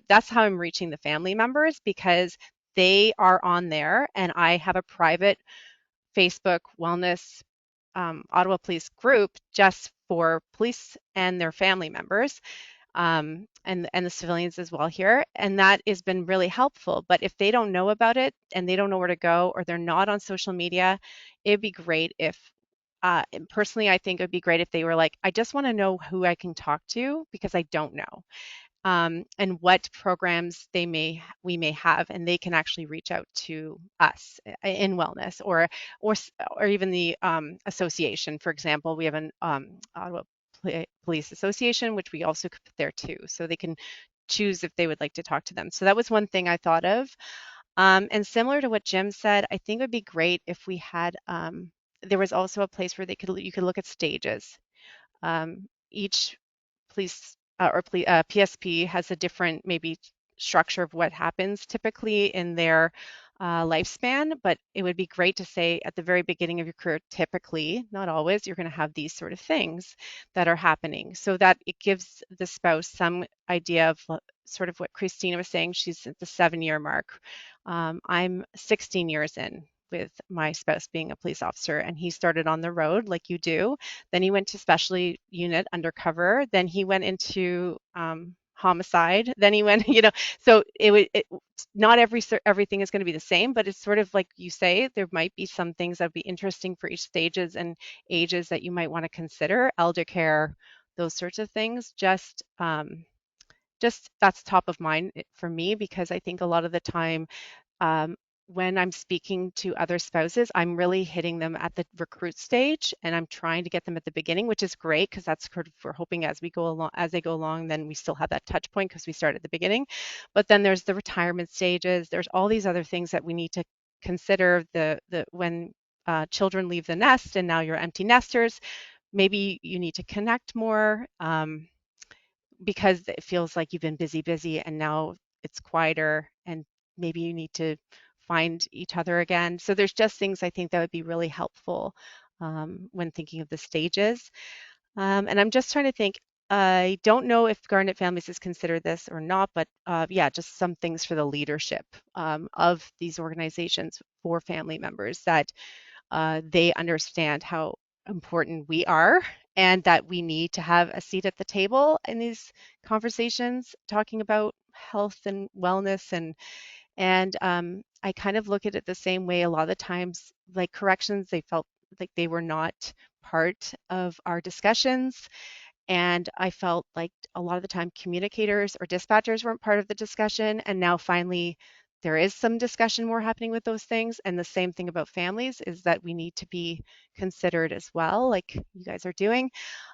That's how I'm reaching the family members, because they are on there, and I have a private Facebook wellness Ottawa Police group just for police and their family members, and the civilians as well here, and that has been really helpful. But if they don't know about it and they don't know where to go, or they're not on social media, it'd be great if personally, I think it would be great if they were like, I just want to know who I can talk to because I don't know, and what programs we may have, and they can actually reach out to us in wellness, or even the association. For example, we have an Ottawa Police Association, which we also could put there too, so they can choose if they would like to talk to them. So that was one thing I thought of. And similar to what Jim said, I think it would be great if we had, there was also a place where you could look at stages. Each police PSP has a different maybe structure of what happens typically in their lifespan, but it would be great to say at the very beginning of your career, typically, not always, you're going to have these sort of things that are happening, so that it gives the spouse some idea of sort of what Christina was saying. She's at the 7-year mark. I'm 16 years in with my spouse being a police officer, and he started on the road like you do. Then he went to special unit undercover. Then he went into homicide. Then he went, so not everything is going to be the same, but it's sort of like you say, there might be some things that would be interesting for each stages and ages that you might want to consider, elder care, those sorts of things. Just that's top of mind for me, because I think a lot of the time, when I'm speaking to other spouses, I'm really hitting them at the recruit stage, and I'm trying to get them at the beginning, which is great because that's sort of, we're hoping as we go along, as they go along, then we still have that touch point because we start at the beginning. But then there's the retirement stages. There's all these other things that we need to consider. The when children leave the nest and now you're empty nesters, maybe you need to connect more. Because it feels like you've been busy, and now it's quieter, and maybe you need to find each other again. So there's just things I think that would be really helpful when thinking of the stages. And I'm just trying to think. I don't know if Garnet Families has considered this or not, but yeah, just some things for the leadership of these organizations for family members that they understand how important we are and that we need to have a seat at the table in these conversations talking about health and wellness. And I kind of look at it the same way a lot of the times, like corrections, they felt like they were not part of our discussions, and I felt like a lot of the time communicators or dispatchers weren't part of the discussion. And now finally, there is some discussion more happening with those things. And the same thing about families is that we need to be considered as well, like you guys are doing.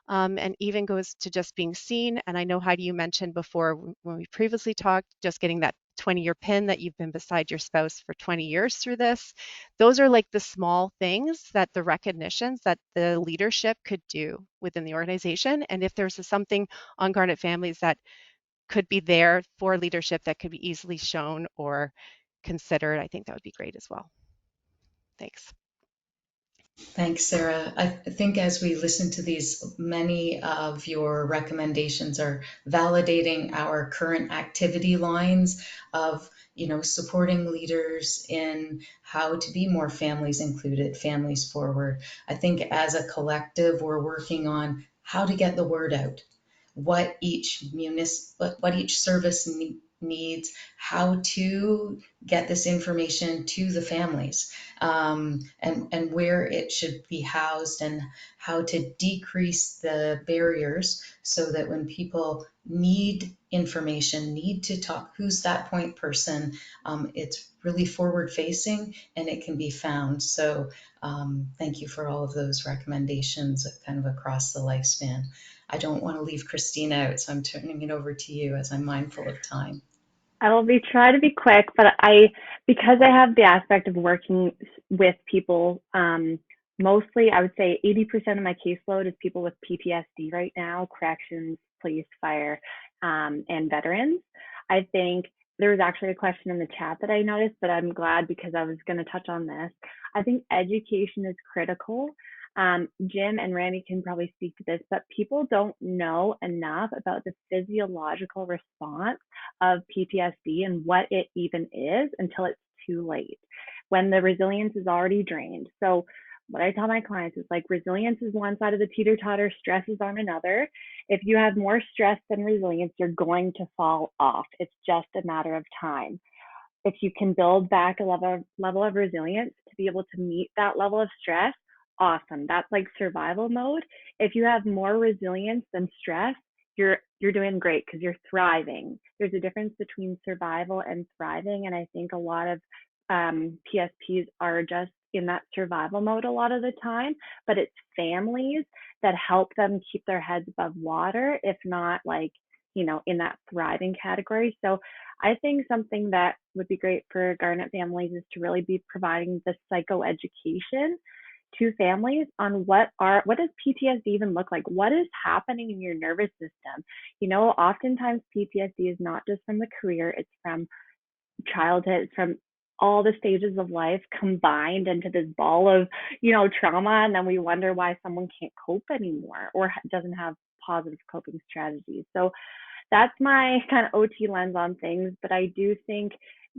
And even goes to just being seen. And I know, Heidi, you mentioned before when we previously talked, just getting that 20-year pin that you've been beside your spouse for 20 years through this. Those are like the small things, that the recognitions that the leadership could do within the organization. And if there's something on Garnet Families that could be there for leadership that could be easily shown or considered, I think that would be great as well. Thanks. Thanks, Sarah. I think as we listen to these, many of your recommendations are validating our current activity lines of, supporting leaders in how to be more families included, families forward. I think as a collective, we're working on how to get the word out, what each service needs, how to get this information to the families, and where it should be housed, and how to decrease the barriers so that when people need information, need to talk, who's that point person, it's really forward facing and it can be found. So thank you for all of those recommendations kind of across the lifespan. I don't want to leave Christine out, so I'm turning it over to you as I'm mindful of time. I will try to be quick, but because I have the aspect of working with people, mostly I would say 80% of my caseload is people with PTSD right now, corrections, police, fire, and veterans. I think there was actually a question in the chat that I noticed, but I'm glad because I was going to touch on this. I think education is critical. Jim and Randy can probably speak to this, but people don't know enough about the physiological response of PTSD and what it even is until it's too late, when the resilience is already drained. So what I tell my clients is like, resilience is one side of the teeter-totter, stress is on another. If you have more stress than resilience, you're going to fall off. It's just a matter of time. If you can build back a level of resilience to be able to meet that level of stress, awesome. That's like survival mode. If you have more resilience than stress, you're doing great because you're thriving. There's a difference between survival and thriving, and I think a lot of PSPs are just in that survival mode a lot of the time, but it's families that help them keep their heads above water, if not like, in that thriving category. So I think something that would be great for Garnet Families is to really be providing the psychoeducation to families on what does PTSD even look like? What is happening in your nervous system? Oftentimes PTSD is not just from the career, it's from childhood, it's from all the stages of life combined into this ball of, trauma. And then we wonder why someone can't cope anymore or doesn't have positive coping strategies. So that's my kind of OT lens on things. But I do think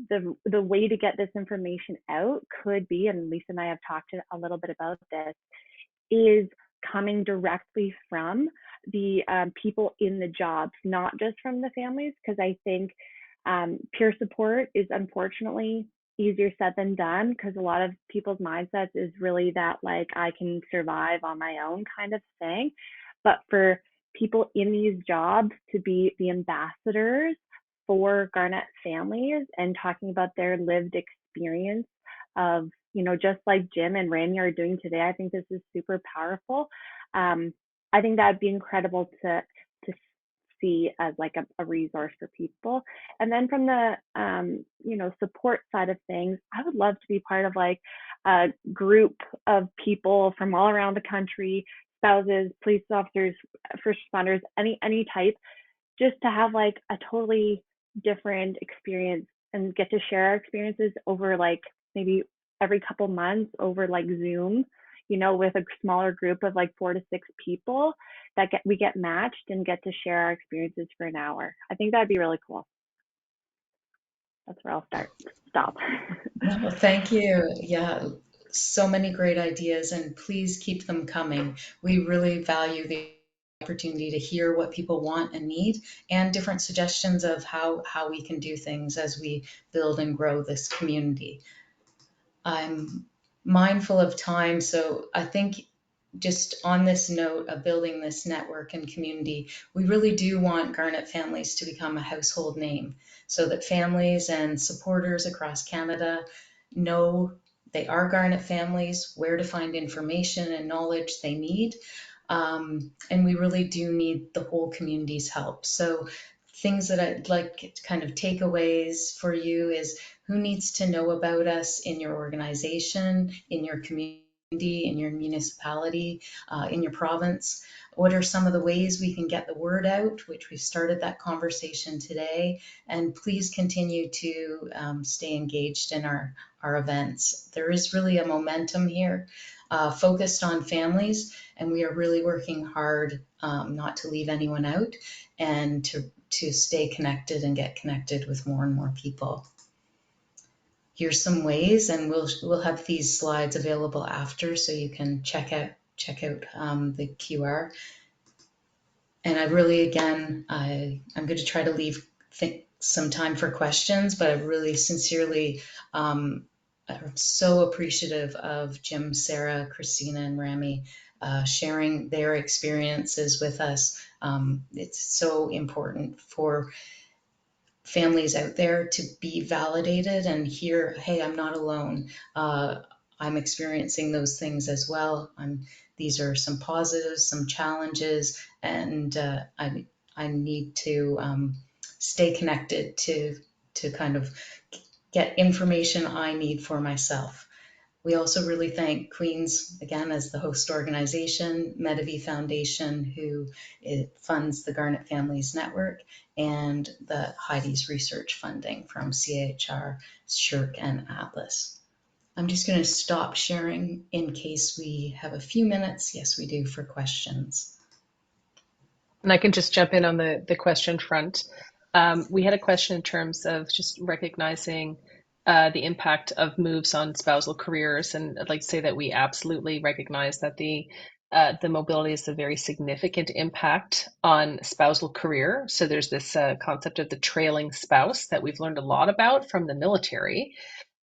the way to get this information out could be, and Lisa and I have talked a little bit about this, is coming directly from the people in the jobs, not just from the families, because I think peer support is unfortunately easier said than done, because a lot of people's mindsets is really that like I can survive on my own kind of thing. But for people in these jobs to be the ambassadors for Garnet Families and talking about their lived experience of, just like Jim and Randy are doing today. I think this is super powerful. I think that'd be incredible to see as like a resource for people. And then from the support side of things, I would love to be part of like a group of people from all around the country, spouses, police officers, first responders, any type, just to have like a totally different experience and get to share our experiences over like maybe every couple months over like Zoom, with a smaller group of like 4 to 6 people that we get matched and get to share our experiences for an hour. I think that'd be really cool. That's where I'll stop. Well, thank you. Yeah, so many great ideas, and please keep them coming. We really value the opportunity to hear what people want and need and different suggestions of how we can do things as we build and grow this community. I'm mindful of time, so I think just on this note of building this network and community, we really do want Garnet Families to become a household name so that families and supporters across Canada know they are Garnet Families, where to find information and knowledge they need. And we really do need the whole community's help. So things that I'd like kind of takeaways for you is who needs to know about us in your organization, in your community, in your municipality, in your province. What are some of the ways we can get the word out, which we've started that conversation today. And please continue to stay engaged in our events. There is really a momentum here focused on families, and we are really working hard not to leave anyone out and to stay connected and get connected with more and more people. Here's some ways, and we'll have these slides available after, so you can check out the QR. And I really, again, I'm going to try to leave some time for questions, but I really sincerely I'm so appreciative of Jim, Sarah, Christina, and Rami sharing their experiences with us. It's so important for families out there to be validated and hear, hey, I'm not alone. I'm experiencing those things as well. These are some positives, some challenges, and I need to stay connected to kind of get information I need for myself. We also really thank Queens, again, as the host organization, Medavie Foundation, who funds the Garnet Families Network, and the Heidi's research funding from CHR, SSHRC, and Atlas. I'm just going to stop sharing in case we have a few minutes. Yes, we do, for questions. And I can just jump in on the question front. We had a question in terms of just recognizing the impact of moves on spousal careers, and I'd like to say that we absolutely recognize that the mobility is a very significant impact on spousal career. So there's this concept of the trailing spouse that we've learned a lot about from the military,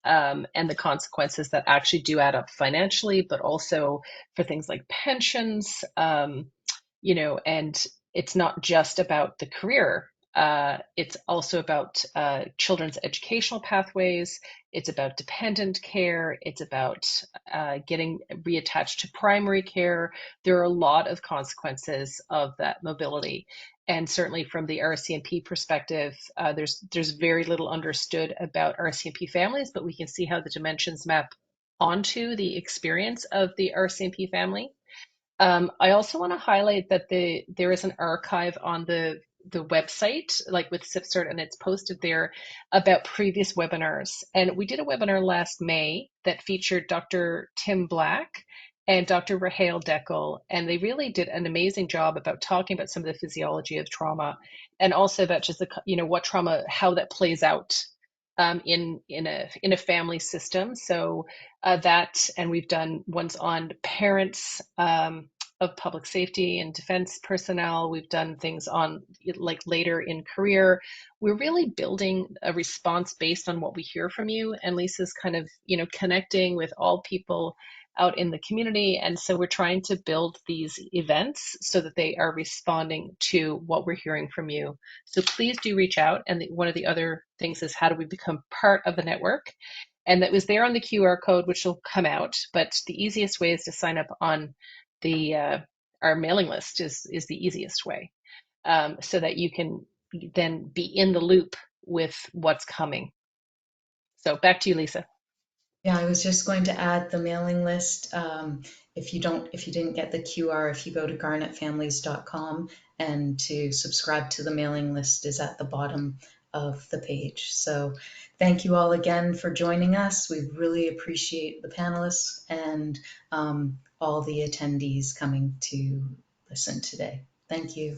and the consequences that actually do add up financially, but also for things like pensions, and it's not just about the career. It's also about children's educational pathways. It's about dependent care. It's about getting reattached to primary care. There are a lot of consequences of that mobility. And certainly from the RCMP perspective, there's very little understood about RCMP families, but we can see how the dimensions map onto the experience of the RCMP family. I also want to highlight that there is an archive on the website, like with SIPCERT, and it's posted there about previous webinars. And we did a webinar last May that featured Dr. Tim Black and Dr. Rahel Deckel, and they really did an amazing job about talking about some of the physiology of trauma, and also about just what trauma, how that plays out in a family system. So that, and we've done ones on parents of public safety and defense personnel. We've done things on like later in career. We're really building a response based on what we hear from you. And Lisa's kind of, connecting with all people out in the community. And so we're trying to build these events so that they are responding to what we're hearing from you. So please do reach out. And one of the other things is, how do we become part of the network? And that was there on the QR code, which will come out. But the easiest way is to sign up on the our mailing list is the easiest way, so that you can then be in the loop with what's coming. So back to you, Lisa. Yeah, I was just going to add the mailing list. If you didn't get the QR, if you go to garnetfamilies.com, and to subscribe to the mailing list is at the bottom of the page. So thank you all again for joining us. We really appreciate the panelists and all the attendees coming to listen today. Thank you.